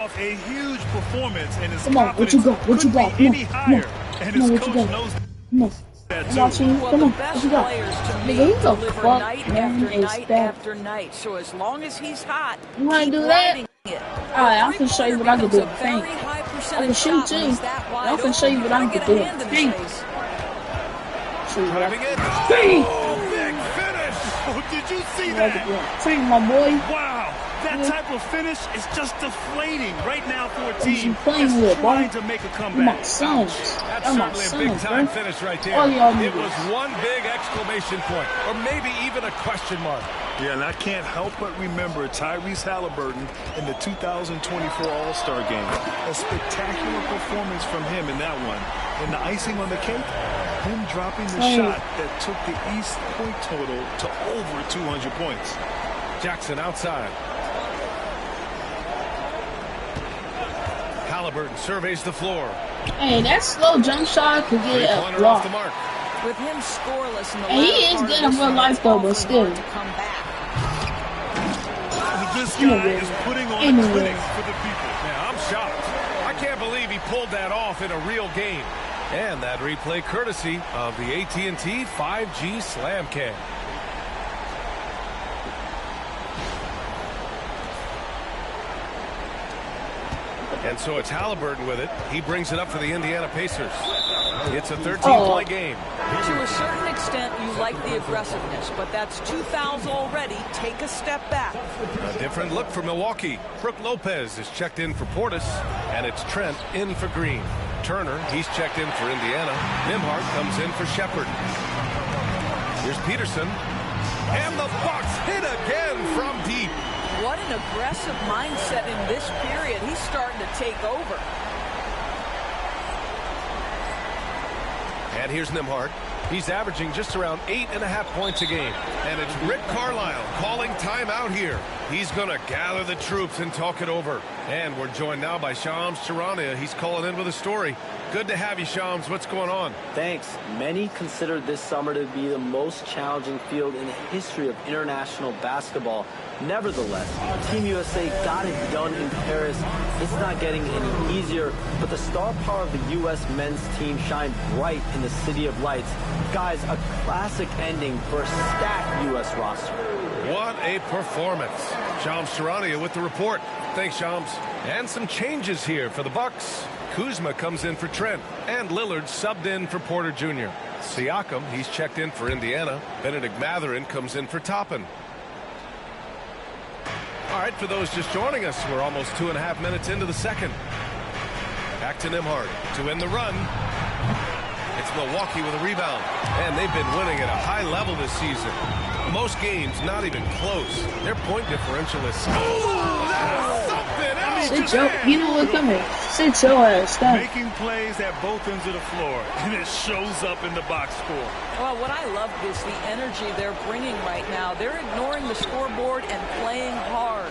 off a huge performance, and his Come on, what you got? What you got? Any higher, and his coach knows that too. Watching. Well, Come the on, best what you got? players to me Nigga, deliver fuck, night man, after is night that? after night. So as long as he's hot, You wanna keep do that? riding it. Alright, I'm finna show you what I can do. Thank. I can shoot too. I'm finna show you what I can do. Thank. Show you what I can do. Thank. Big finish! Oh, did you see that? Thank, my boy. Wow, that type of finish is just deflating right now for a team playing that's with, trying boy? to make a My comeback. sons. That's That's my certainly a sons, big-time bro. finish right there. All y'all It niggas. was one big exclamation point, or maybe even a question mark. Yeah, and I can't help but remember Tyrese Halliburton in the 2024 All-Star Game. A spectacular performance from him in that one. And the icing on the cake, him dropping the shot that took the East point total to over 200 points. Jackson outside. Halliburton surveys the floor. Hey, that slow jump shot could get a Three-pointer off the block. mark. With him scoreless in the And he latter is part good of in this real one, life, it's though, but awfully still. hard to come back. This guy is putting on a clinic for the people. Yeah, I'm shocked. I can't believe he pulled that off in a real game. And that replay courtesy of the AT&T 5G Slam Cam. And so it's Halliburton with it. He brings it up for the Indiana Pacers. It's a 13-point game. To a certain extent, you like the aggressiveness, but that's 2 fouls already. Take a step back. A different look for Milwaukee. Brooke Lopez is checked in for Portis, and it's Trent in for Green. Turner, he's checked in for Indiana. Nembhard comes in for Shepard. Here's Peterson. And the Bucks hit again from deep. What an aggressive mindset in this period. He's starting to take over. And here's Nembhard. He's averaging just around 8.5 points a game. And it's Rick Carlisle calling timeout here. He's going to gather the troops and talk it over. And we're joined now by Shams Charania. He's calling in with a story. Good to have you, Shams. What's going on? Thanks. Many consider this summer to be the most challenging field in the history of international basketball. Nevertheless, Team USA got it done in Paris. It's not getting any easier, but the star power of the U.S. men's team shined bright in the City of Lights. Guys, a classic ending for a stacked U.S. roster. What a performance. Shams Charania with the report. Thanks, Shams. And some changes here for the Bucks. Kuzma comes in for Trent, and Lillard subbed in for Porter Jr. Siakam, he's checked in for Indiana. Benedict Mathurin comes in for Toppin. All right, for those just joining us, we're almost 2.5 minutes into the second. Back to Nembhard to end the run. It's Milwaukee with a rebound, and they've been winning at a high level this season. Most games not even close. Their point differential is Sit your, you know what, come here. Sit your ass down. Making plays at both ends of the floor, and it shows up in the box score. Well, what I love is the energy they're bringing right now. They're ignoring the scoreboard and playing hard.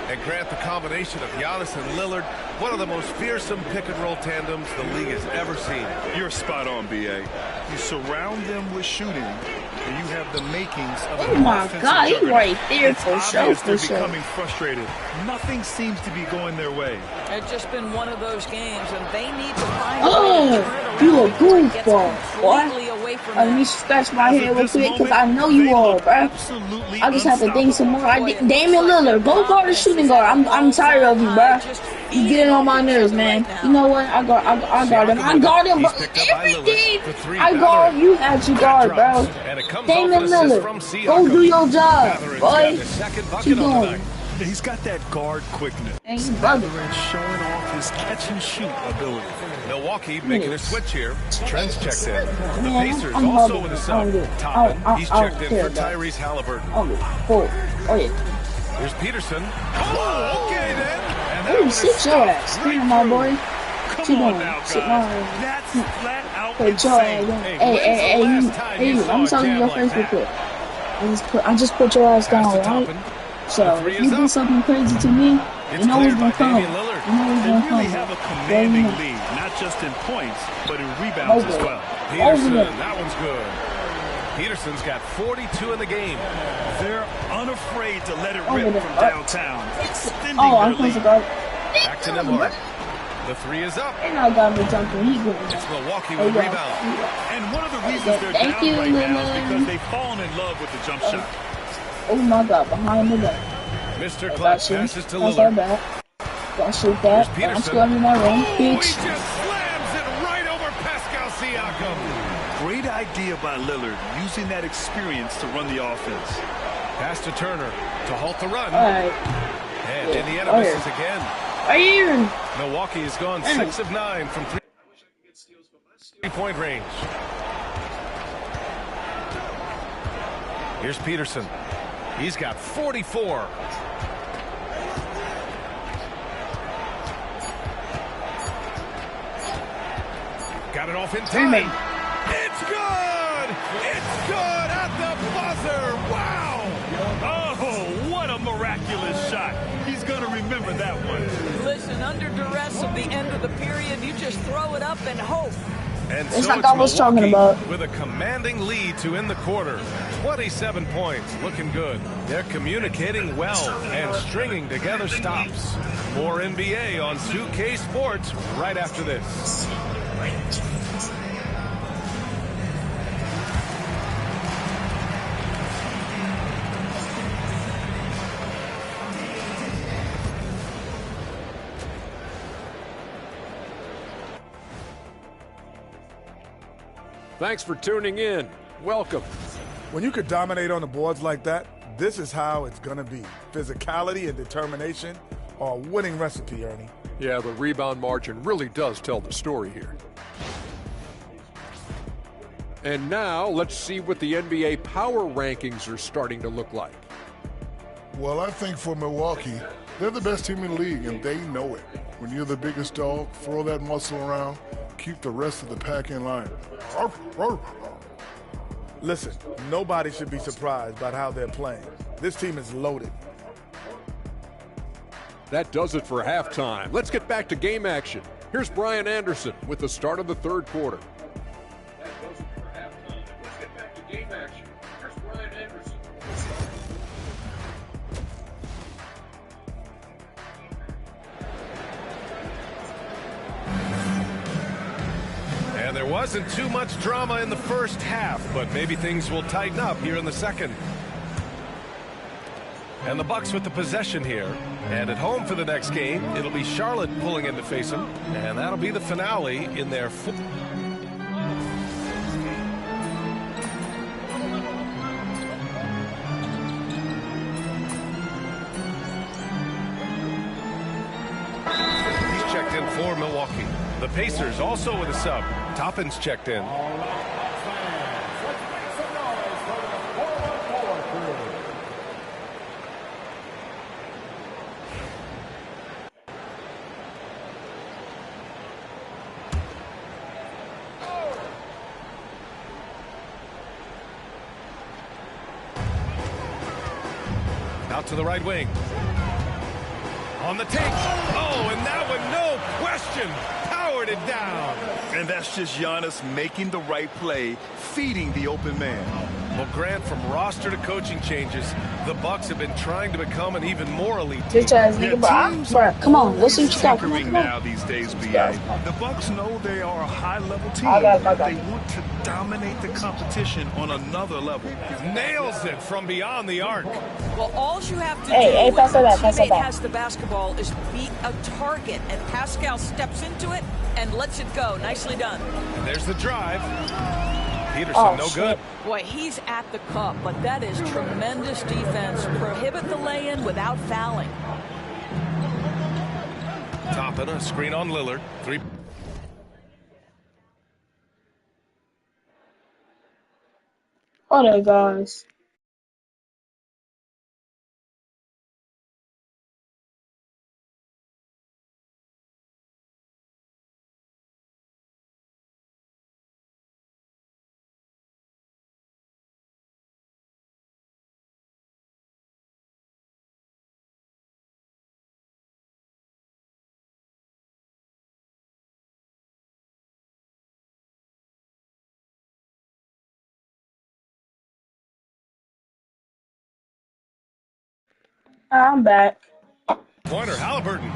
And Grant, the combination of Giannis and Lillard, one of the most fearsome pick-and-roll tandems the league has ever seen. You're spot on, B.A. You surround them with shooting, and you have the makings of Oh an my offensive God, he juggernaut. right there It's for sure, obvious for they're sure. becoming frustrated. Nothing seems to be going their way. It's just been one of those games, and they need to find Oh, a way to turn it around you a before it gets goofball, boy. completely away from Let me them. scratch my head At real this quick, because moment, I know you they are, look bro. absolutely I just have to think some more. unstoppable. Damian Lillard, go guard the shooting guard. I'm tired of you, bro. You getting on my nerves, man. You know what? I guard him. I guard him, bro. He's picked up by Every Lillard game for three. I guard, you have to guard, bro. And it comes Damian off an assist Lillard, from go Siakam. do your job, Matherin's boy. got the second What bucket you on the doing? night. He's got that guard quickness. And he's bugging. And showing off his catch and shoot ability. Milwaukee making a switch here. Trent's checked in. The Man, Pacers I'm also hugging. with a I sub. don't get it. Toppin, he's I don't checked in care for about it. Tyrese Halliburton. Oh, yeah. Here's Peterson. Oh, okay then. And that Ooh, one is sit your ass. stuffed Damn, right my through. boy. Come Sit on down. now, Sit guys. down. That's flat out Put your insane. ass down. Hey, Hey, when's the last time you saw I'm a telling you jam your like Facebook that? clip. I just put your ass down, Pass to right? Toppin. So The three if is you do up. something crazy to me, It's you know what's cleared gonna by come. Damian Lillard. You know what's They gonna really come. have a There you commanding go. lead, not just in points, but in rebounds as Over. well. Peterson, Over. that one's good. Peterson's got 42 in the game. They're unafraid to let it Over rip there. from downtown, extending Oh, their I'm supposed to lead. guard. Back to Nembhard. The three is up. And I got me jumping. He's going It's down. Milwaukee with a rebound. And one of the reasons they're Thank down you, right now is Lillard. because they've fallen in love with the jump shot. Oh my God, behind the back. Mr. I Clutch got you. passes to That's our Lillard. back. Gotta shoot that. Here's I'm Peterson. scoring in my room. He Bitch. just slams it right over Pascal Siakam. Great idea by Lillard, using that experience to run the offense. Pass to Turner to halt the run. Alright. And Indiana misses again. Right here. Milwaukee has gone 6 of 9 from three-point range. Here's Peterson. He's got 44. Got it off in time. It's good! It's good at the buzzer! Wow! Oh, what a miraculous shot. He's going to remember that one. Listen, under duress of the end of the period, you just throw it up and hope. And It's so like I was talking Milwaukee about. with a commanding lead to end the quarter. 27 points, looking good. They're communicating well and stringing together stops. More NBA on 2K Sports right after this. Thanks for tuning in. Welcome. When you could dominate on the boards like that, this is how it's going to be. Physicality and determination are a winning recipe, Ernie. Yeah, the rebound margin really does tell the story here. And now, let's see what the NBA power rankings are starting to look like. Well, I think for Milwaukee, they're the best team in the league, and they know it. When you're the biggest dog, throw that muscle around, keep the rest of the pack in line. Listen, nobody should be surprised by how they're playing. This team is loaded. That does it for halftime. Let's get back to game action. Here's Brian Anderson with the start of the third quarter. That does it for halftime. Let's get back to game action. Here's Brian Anderson. And there wasn't too much drama in the first half, but maybe things will tighten up here in the second. And the Bucks with the possession here. And at home for the next game, it'll be Charlotte pulling in to face them. And that'll be the finale in their He's checked in for Milwaukee. The Pacers also with a sub. Toppin's checked in. Out to the right wing. On the take. Oh, and that one, no question, powered it down. And that's just Giannis making the right play, feeding the open man. Well, Grant, from roster to coaching changes, the Bucks have been trying to become an even more elite team. Bitch ass nigga, bro. Come on, let's see what you got. Come on, Tinkering come now on. these days, BA. The Bucks know they are a high-level team. I got it. They want to dominate the competition on another level. Nails it from beyond the arc. Well, all you have to Hey, do pass when it your back, pass it teammate back. has the basketball is beat a target, and Pascal steps into it and lets it go. Nicely done. And there's the drive. Peterson, Oh, no shit. good. Boy, he's at the cup, but that is tremendous defense. Prohibit the lay-in without fouling. Toppin, a screen on Lillard. Three. Oh, there, guys. I'm back. Pointer, Halliburton.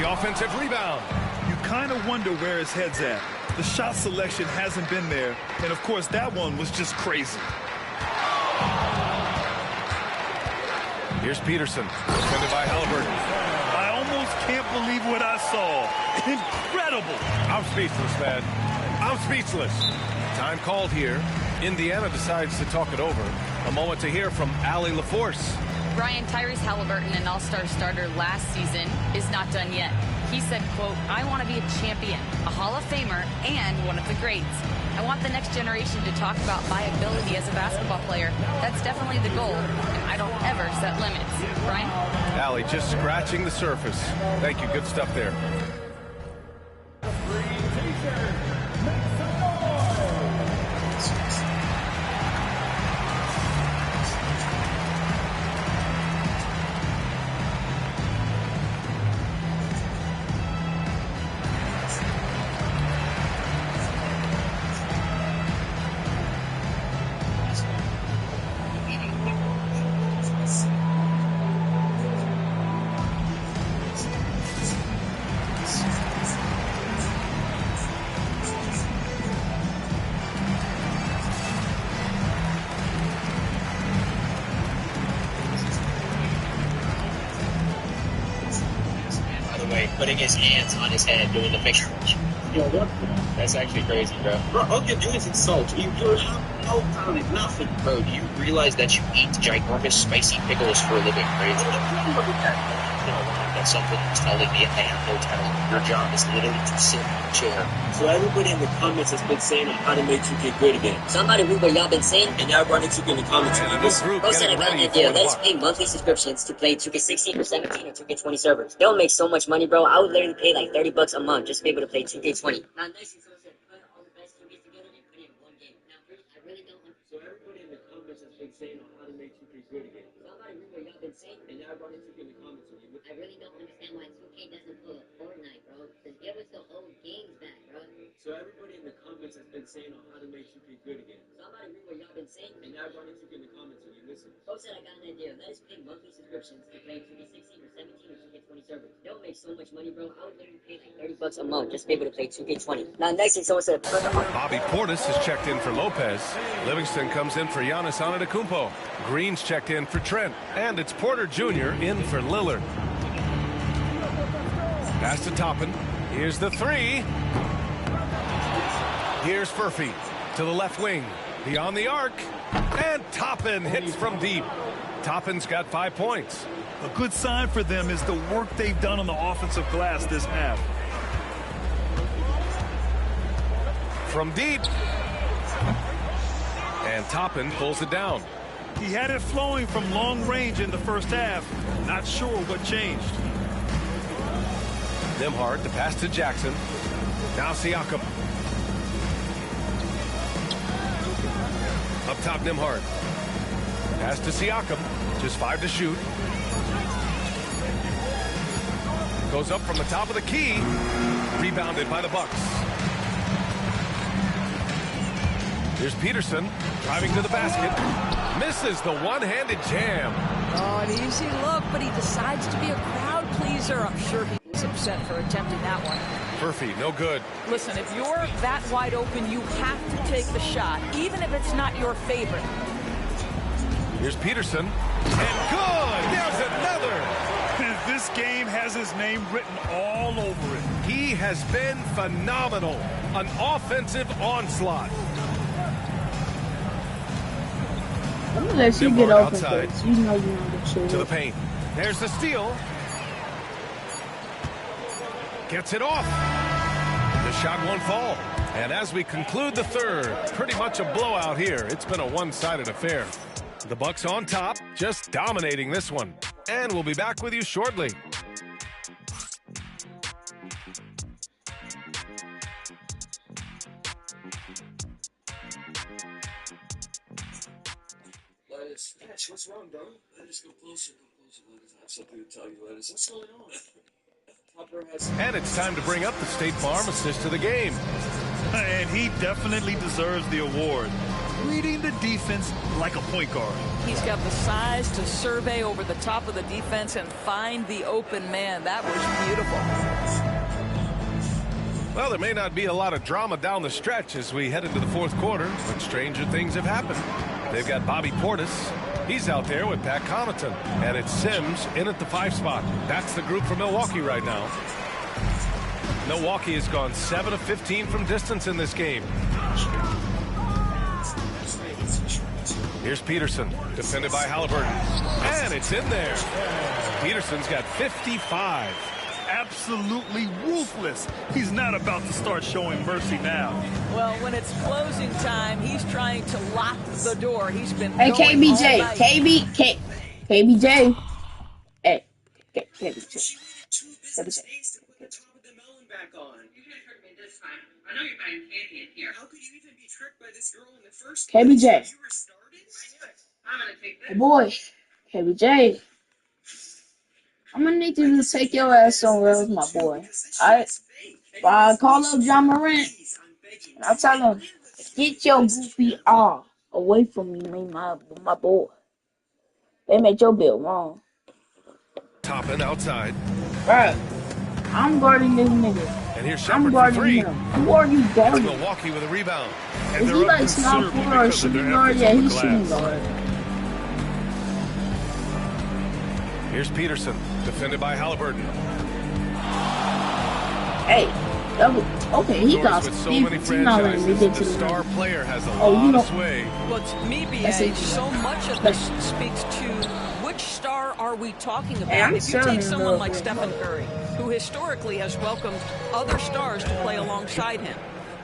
The offensive rebound. You kind of wonder where his head's at. The shot selection hasn't been there, and of course that one was just crazy. Here's Peterson, defended by Halliburton. I almost can't believe what I saw. Incredible. I'm speechless, man. I'm speechless. Time called here. Indiana decides to talk it over. A moment to hear from Allie LaForce. Brian, Tyrese Halliburton, an all-star starter last season, is not done yet. He said, quote, I want to be a champion, a Hall of Famer, and one of the greats. I want the next generation to talk about my ability as a basketball player. That's definitely the goal, and I don't ever set limits. Brian? Allie just scratching the surface. Thank you. Good stuff there. Putting his hands on his head, doing the picture. Yo, what? That's actually crazy, bro. Bro, all you do is insult. You have no talent, nothing. Bro, do you realize that you eat ginormous spicy pickles for a living, right? Look at that. You know, that's something that's telling me I have no talent. Your job is literally to sit in a chair. So everybody in the comments has been saying on how to make 2K great again. Somebody read what y'all been saying, and now running 2K in the comments. Bro said I got an idea. Let's pay monthly subscriptions to play 2K16 or 17 or 2K20 servers. They'll make so much money, bro. I would literally pay like $30 a month just to be able to play 2K20. Now, next is also put all the best 2Ks together and put it in one game. Now, I really don't want. So everybody in the comments has been saying on how to make 2K great again. Somebody read what y'all been saying, and now running 2K in the comments. I really don't understand why 2K doesn't pull a Fortnite, bro. Just give us the old games back, bro. So everybody in the comments has been saying on how to make 2K good again. Somebody read what y'all been saying, and now running 2K in the comments when you listen. Folks said I got an idea. Let us pay monthly subscriptions to play 2K16 or 17 or 2K20 servers. They'll make so much money, bro. I would literally pay like $30 a month just to be able to play 2K20. Now, next thing someone said, Bobby Portis has checked in for Lopez. Livingston comes in for Giannis Antetokounmpo. Green's checked in for Trent. And it's Porter Jr. in for Lillard. Pass to Toppin. Here's the three. Here's Furphy to the left wing. Beyond the arc. And Toppin hits from deep. Toppin's got 5 points. A good sign for them is the work they've done on the offensive glass this half. From deep. And Toppin pulls it down. He had it flowing from long range in the first half. Not sure what changed. Nembhard, the pass to Jackson. Now Siakam. Up top, Nembhard. Pass to Siakam. Just 5 to shoot. Goes up from the top of the key. Rebounded by the Bucks. Here's Peterson driving to the basket. Misses the one-handed jam. Oh, an easy look, but he decides to be a crowd pleaser. I'm sure he's upset for attempting that one. Furphy, no good. Listen, if you're that wide open, you have to take the shot, even if it's not your favorite. Here's Peterson. And good! There's another! This game has his name written all over it. He has been phenomenal. An offensive onslaught. I'm gonna let you get open outside. first. You know the shit. To the paint. There's the steal. Gets it off. The shot won't fall. And as we conclude the third, pretty much a blowout here. It's been a one-sided affair. The Bucks on top, just dominating this one. And we'll be back with you shortly. Lettuce, what's wrong, bro? Lettuce, go closer, Lettuce, I have something to tell you, Lettuce. What's going on? And it's time to bring up the State Farm assist of the game. And he definitely deserves the award. reading the defense like a point guard. He's got the size to survey over the top of the defense and find the open man. That was beautiful. Well, there may not be a lot of drama down the stretch as we head into the fourth quarter, but stranger things have happened. They've got Bobby Portis. He's out there with Pat Connaughton. And it's Sims in at the 5 spot. That's the group for Milwaukee right now. Milwaukee has gone 7 of 15 from distance in this game. Here's Peterson, defended by Halliburton. And it's in there. Peterson's got 55. Absolutely ruthless. He's not about to start showing mercy now. Well, when it's closing time, he's trying to lock the door. He's been Hey, KBJ. KBJ. Hey, KBJ. I know you're buying candy in here. How could you even be tricked by this girl in the first KBJ. place? You were started? I'm gonna take this. Hey, boy. KBJ. I'm gonna need you to take your ass somewhere with my boy. Alright? I call up John Morant. And I'll tell him, get your goofy ass away from me, my boy. They made your bill wrong. Toppin outside. Bruh, I'm guarding this nigga. And here's I'm Shepard for guarding 3. him. Who are you It's guarding? Milwaukee with a rebound. And Is they're he up like small considerably forward or because of shooting their guard? efforts Yeah, on the he's shooting glass. guard. Here's Peterson, defended by Halliburton. Hey, okay, he got With so many 15 already. We franchises, did the to the star player has a Oh, you lot know- of sway. Well, to me, That's BA, it. so much of this speaks to which star are we talking about? Hey, I'm if you selling take him someone real like quick. Stephen Curry, who historically has welcomed other stars to play alongside him,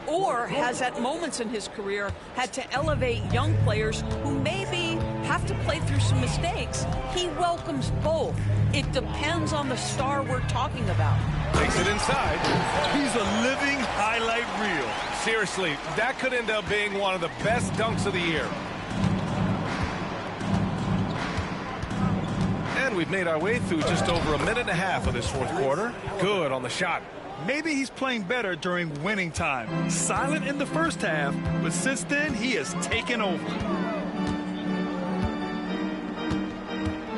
or has at moments in his career had to elevate young players who maybe have to play through some mistakes, he welcomes both. It depends on the star we're talking about. Takes it inside. He's a living highlight reel. Seriously, that could end up being one of the best dunks of the year. And we've made our way through just over a minute and a half of this fourth quarter. Good on the shot. Maybe he's playing better during winning time. Silent in the first half, but since then, he has taken over.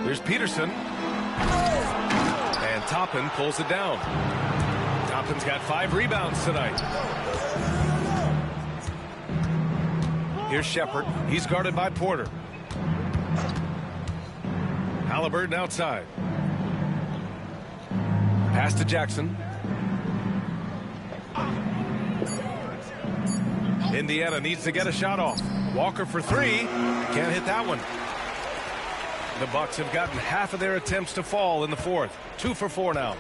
Here's Peterson. And Toppin pulls it down. Toppin's got 5 rebounds tonight. Here's Shepard. He's guarded by Porter. Halliburton outside. Pass to Jackson. Indiana needs to get a shot off. Walker for 3. Can't hit that one. The Bucks have gotten half of their attempts to fall in the fourth. 2 for 4 now.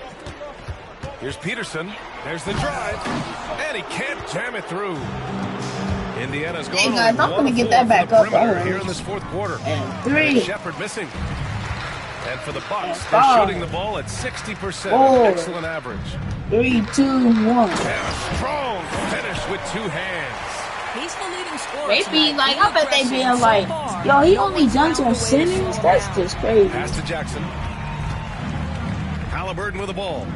Here's Peterson. There's the drive. And he can't jam it through. Indiana's going Hey guys, I'm gonna get that back up. here in this fourth quarter. And 3. Shepard missing. And for the Bucks, And they're 5. shooting the ball at 60%. 4. Excellent average. 3, 2, 1. And a strong finish with 2 hands. He's the leading scorer. They be tonight. like, I bet they Impressive being so like, far. yo, he No only one's dunks found on a way to centers? score. That's just crazy. Pass to Jackson. Halliburton with the ball.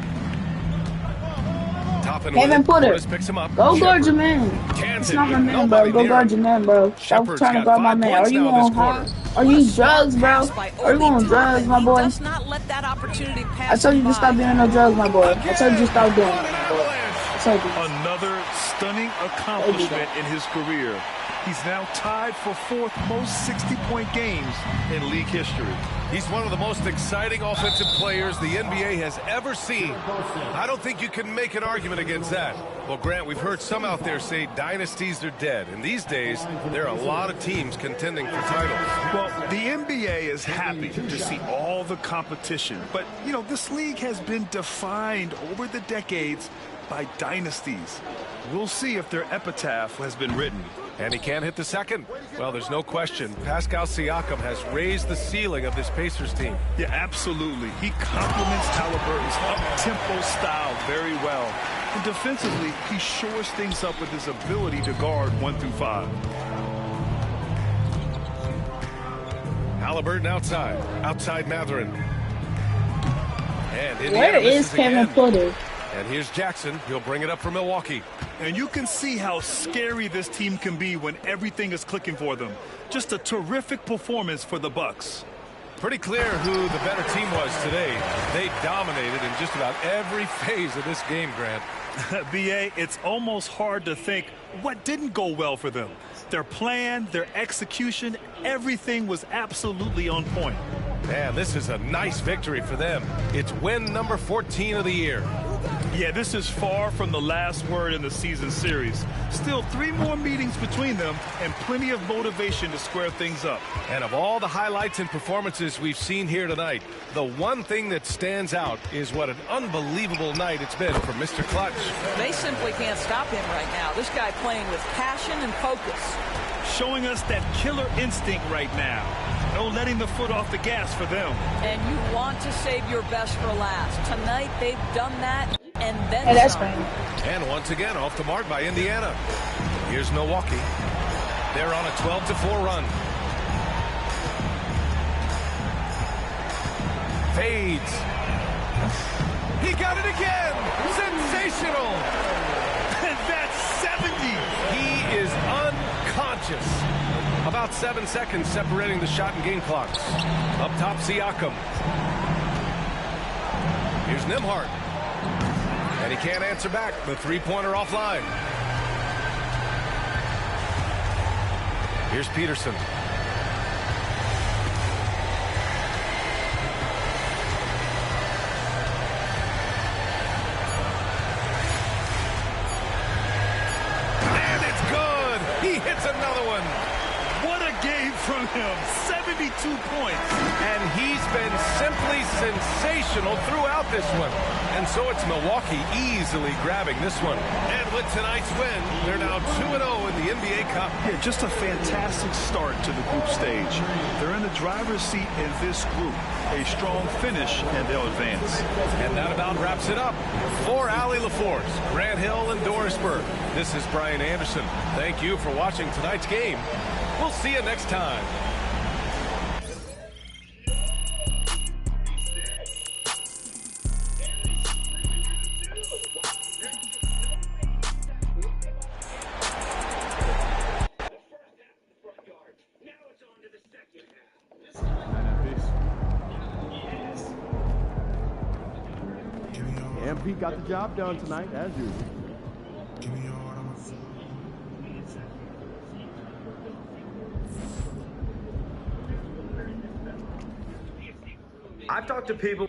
Toppin Kevin with it. Porter. Portis picks him up. Go guard Shepard your man. cans It's it not my with man, bro. nobody Go near guard him. your man, bro. Stop Shepard's trying to got guard my 5 man. points Are you now on this high? quarter. Are you drugs, bro? By Are you Obi on drugs, Toppin. my He boy? does not let that opportunity pass I told you him to stop by. doing no drugs, my boy. I told you to stop doing it, my boy. I told you. Another stunning accomplishment in his career. He's now tied for 4th most 60-point games in league history. He's one of the most exciting offensive players the NBA has ever seen. I don't think you can make an argument against that. Well, Grant, we've heard some out there say dynasties are dead. And these days, there are a lot of teams contending for titles. Well, the NBA is happy to see all the competition. But, you know, this league has been defined over the decades by dynasties. We'll see if their epitaph has been written. And he can't hit the second. Well, there's no question. Pascal Siakam has raised the ceiling of this Pacers team. Yeah, absolutely. He complements Halliburton's up-tempo style very well. And defensively, he shores things up with his ability to guard 1 through 5. Halliburton outside. Outside Mathurin. And Where Indiana is misses Kevin again. Porter? And here's Jackson. He'll bring it up for Milwaukee. And you can see how scary this team can be when everything is clicking for them. Just a terrific performance for the Bucks. Pretty clear who the better team was today. They dominated in just about every phase of this game, Grant. B.A., it's almost hard to think what didn't go well for them. Their plan, their execution, everything was absolutely on point. Man, this is a nice victory for them. It's win number 14 of the year. Yeah, this is far from the last word in the season series. Still 3 more meetings between them and plenty of motivation to square things up. And of all the highlights and performances we've seen here tonight, the one thing that stands out is what an unbelievable night it's been for Mr. Clutch. They simply can't stop him right now. This guy playing with passion and focus. Showing us that killer instinct right now. No letting the foot off the gas for them. And you want to save your best for last. Tonight, they've done that and then Hey, that's some. fine. And once again, off the mark by Indiana. Here's Milwaukee. They're on a 12-4 run. Fades. He got it again. Sensational. And that's 70. He is unconscious. About 7 seconds separating the shot and game clocks. Up top, Siakam. Here's Nembhard. And he can't answer back. The three-pointer offline. Here's Peterson. And it's good. He hits another one. What a game from him. 72 points. And he's been simply sensational throughout this one. And so it's Milwaukee easily grabbing this one. And with tonight's win, they're now 2-0 in the NBA Cup. Yeah, just a fantastic start to the group stage. They're in the driver's seat in this group. A strong finish, and they'll advance. And that about wraps it up. For Allie LaForce, Grant Hill, and Doris Burke, this is Brian Anderson. Thank you for watching tonight's game. We'll see you next time. MP got the job done tonight, as usual. I've talked to people.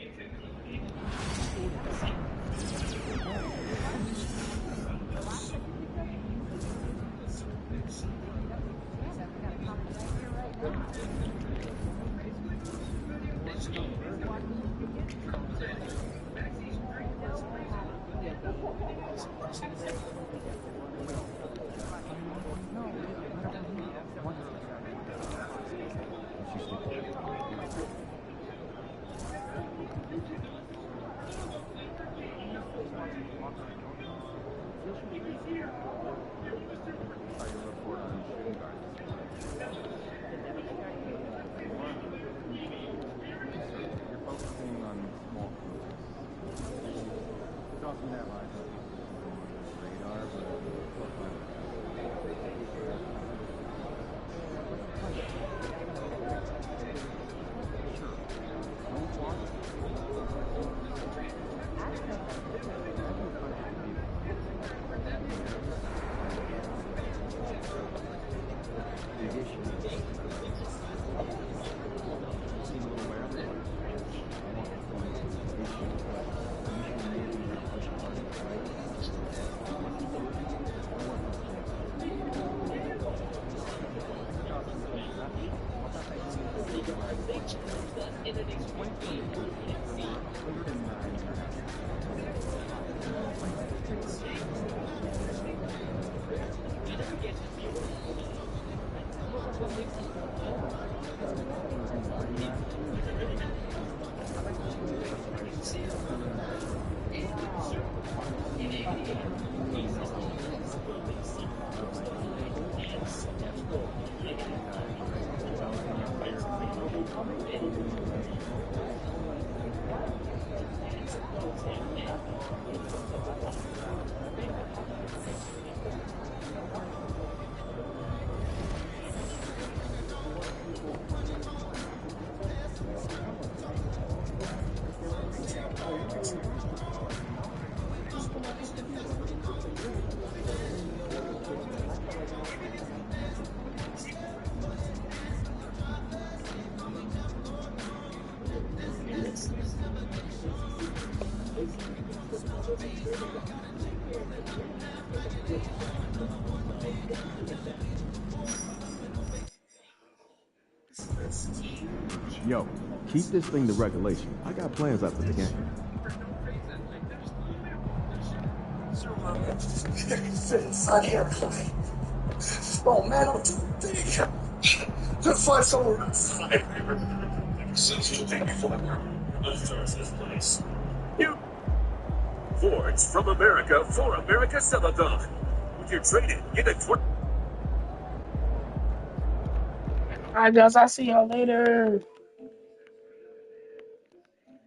Yo, keep this thing to regulation. I got plans after the game. Not here. Oh man, I'm too big. To find someone outside. Since you think before this place. You Fords from America for America Celadon. With your trade-in, get a Alright, guys, I'll see y'all later.